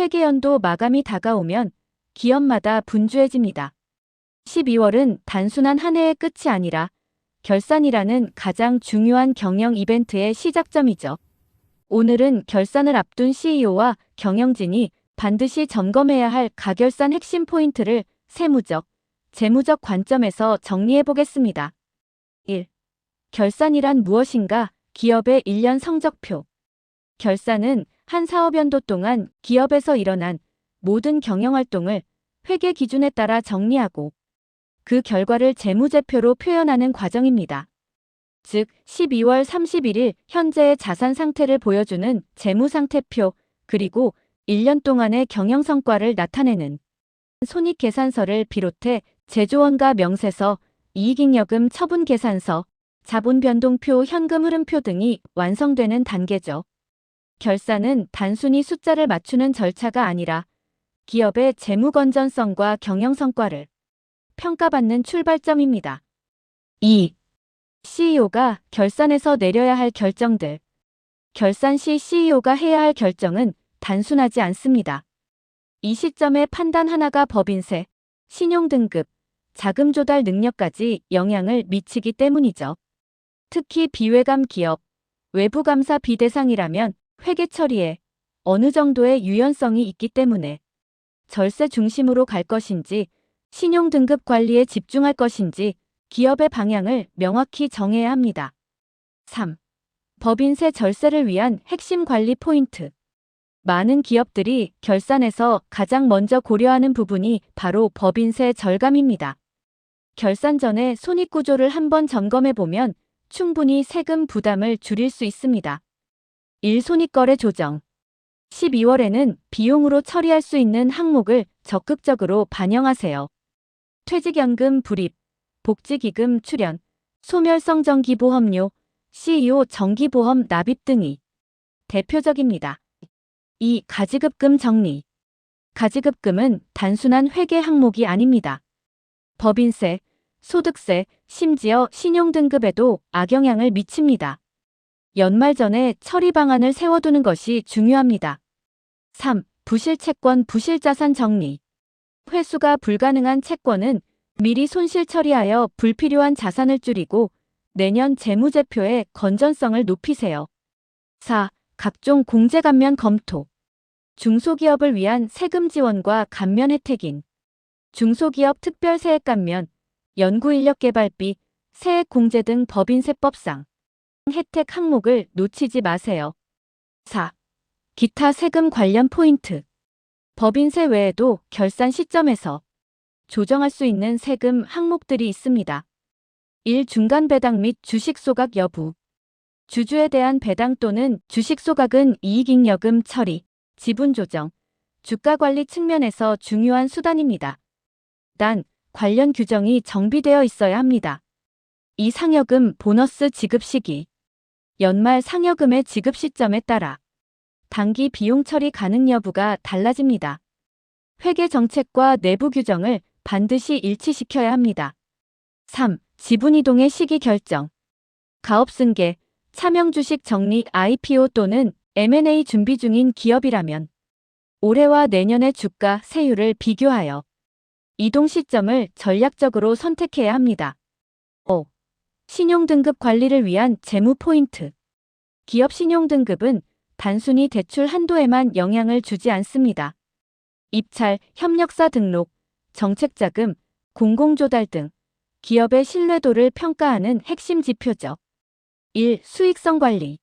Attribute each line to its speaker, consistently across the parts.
Speaker 1: 회계연도 마감이 다가오면 기업마다 분주해집니다. 12월은 단순한 한 해의 끝이 아니라 결산이라는 가장 중요한 경영 이벤트의 시작점이죠. 오늘은 결산을 앞둔 CEO와 경영진이 반드시 점검해야 할 가결산 핵심 포인트를 세무적, 재무적 관점에서 정리해 보겠습니다. 1. 결산이란 무엇인가? 기업의 1년 성적표. 결산은 한 사업연도 동안 기업에서 일어난 모든 경영활동을 회계 기준에 따라 정리하고 그 결과를 재무제표로 표현하는 과정입니다. 즉, 12월 31일 현재의 자산 상태를 보여주는 재무상태표, 그리고 1년 동안의 경영성과를 나타내는 손익계산서를 비롯해 제조원가 명세서, 이익잉여금 처분계산서, 자본변동표, 현금흐름표 등이 완성되는 단계죠. 결산은 단순히 숫자를 맞추는 절차가 아니라 기업의 재무 건전성과 경영성과를 평가받는 출발점입니다. 2. CEO가 결산에서 내려야 할 결정들. 결산 시 CEO가 해야 할 결정은 단순하지 않습니다. 이 시점의 판단 하나가 법인세, 신용등급, 자금 조달 능력까지 영향을 미치기 때문이죠. 특히 비회감 기업, 외부감사 비대상이라면 회계 처리에 어느 정도의 유연성이 있기 때문에 절세 중심으로 갈 것인지 신용등급 관리에 집중할 것인지 기업의 방향을 명확히 정해야 합니다. 3. 법인세 절세를 위한 핵심 관리 포인트. 많은 기업들이 결산에서 가장 먼저 고려하는 부분이 바로 법인세 절감입니다. 결산 전에 손익구조를 한번 점검해보면 충분히 세금 부담을 줄일 수 있습니다. 1. 손익거래 조정. 12월에는 비용으로 처리할 수 있는 항목을 적극적으로 반영하세요. 퇴직연금 불입, 복지기금 출연, 소멸성 정기보험료, CEO 정기보험 납입 등이 대표적입니다. 2. 가지급금 정리. 가지급금은 단순한 회계 항목이 아닙니다. 법인세, 소득세, 심지어 신용등급에도 악영향을 미칩니다. 연말 전에 처리 방안을 세워두는 것이 중요합니다. 3. 부실채권 부실자산 정리. 회수가 불가능한 채권은 미리 손실 처리하여 불필요한 자산을 줄이고 내년 재무제표의 건전성을 높이세요. 4. 각종 공제 감면 검토. 중소기업을 위한 세금 지원과 감면 혜택인 중소기업 특별세액 감면, 연구인력 개발비, 세액 공제 등 법인세법상 혜택 항목을 놓치지 마세요. 4. 기타 세금 관련 포인트. 법인세 외에도 결산 시점에서 조정할 수 있는 세금 항목들이 있습니다. 1. 중간 배당 및 주식 소각 여부. 주주에 대한 배당 또는 주식 소각은 이익잉여금 처리, 지분 조정, 주가 관리 측면에서 중요한 수단입니다. 단, 관련 규정이 정비되어 있어야 합니다. 2. 상여금 보너스 지급 시기. 연말 상여금의 지급 시점에 따라 단기 비용 처리 가능 여부가 달라집니다. 회계 정책과 내부 규정을 반드시 일치시켜야 합니다. 3. 지분 이동의 시기 결정. 가업 승계, 차명 주식 적립, IPO 또는 M&A 준비 중인 기업이라면 올해와 내년의 주가, 세율을 비교하여 이동 시점을 전략적으로 선택해야 합니다. 5. 신용등급 관리를 위한 재무 포인트. 기업 신용등급은 단순히 대출 한도에만 영향을 주지 않습니다. 입찰, 협력사 등록, 정책자금, 공공조달 등 기업의 신뢰도를 평가하는 핵심 지표죠. 1. 수익성 관리.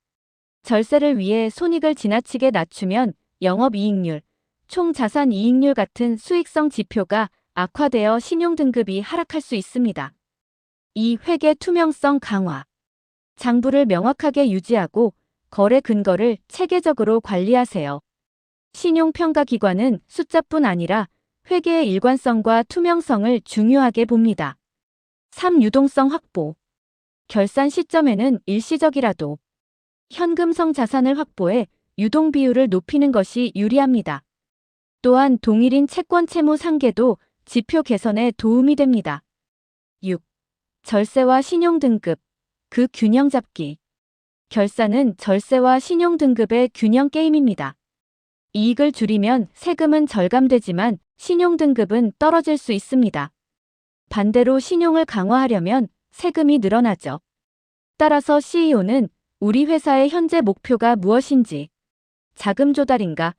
Speaker 1: 절세를 위해 손익을 지나치게 낮추면 영업이익률, 총자산이익률 같은 수익성 지표가 악화되어 신용등급이 하락할 수 있습니다. 2. 회계 투명성 강화. 장부를 명확하게 유지하고 거래 근거를 체계적으로 관리하세요. 신용평가기관은 숫자뿐 아니라 회계의 일관성과 투명성을 중요하게 봅니다. 3. 유동성 확보. 결산 시점에는 일시적이라도 현금성 자산을 확보해 유동 비율을 높이는 것이 유리합니다. 또한 동일인 채권 채무 상계도 지표 개선에 도움이 됩니다. 6. 절세와 신용등급, 그 균형 잡기. 결산은 절세와 신용등급의 균형 게임입니다. 이익을 줄이면 세금은 절감되지만 신용등급은 떨어질 수 있습니다. 반대로 신용을 강화하려면 세금이 늘어나죠. 따라서 CEO는 우리 회사의 현재 목표가 무엇인지, 자금 조달인가,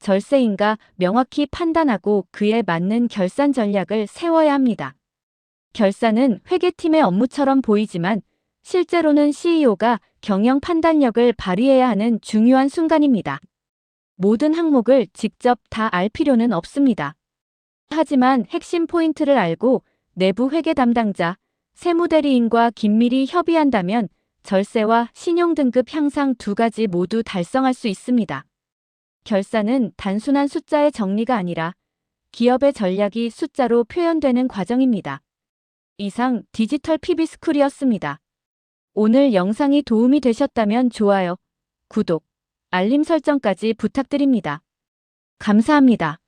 Speaker 1: 절세인가 명확히 판단하고 그에 맞는 결산 전략을 세워야 합니다. 결산은 회계팀의 업무처럼 보이지만 실제로는 CEO가 경영 판단력을 발휘해야 하는 중요한 순간입니다. 모든 항목을 직접 다 알 필요는 없습니다. 하지만 핵심 포인트를 알고 내부 회계 담당자, 세무대리인과 긴밀히 협의한다면 절세와 신용등급 향상 두 가지 모두 달성할 수 있습니다. 결산은 단순한 숫자의 정리가 아니라 기업의 전략이 숫자로 표현되는 과정입니다. 이상 디지털 PB스쿨이었습니다. 오늘 영상이 도움이 되셨다면 좋아요, 구독, 알림 설정까지 부탁드립니다. 감사합니다.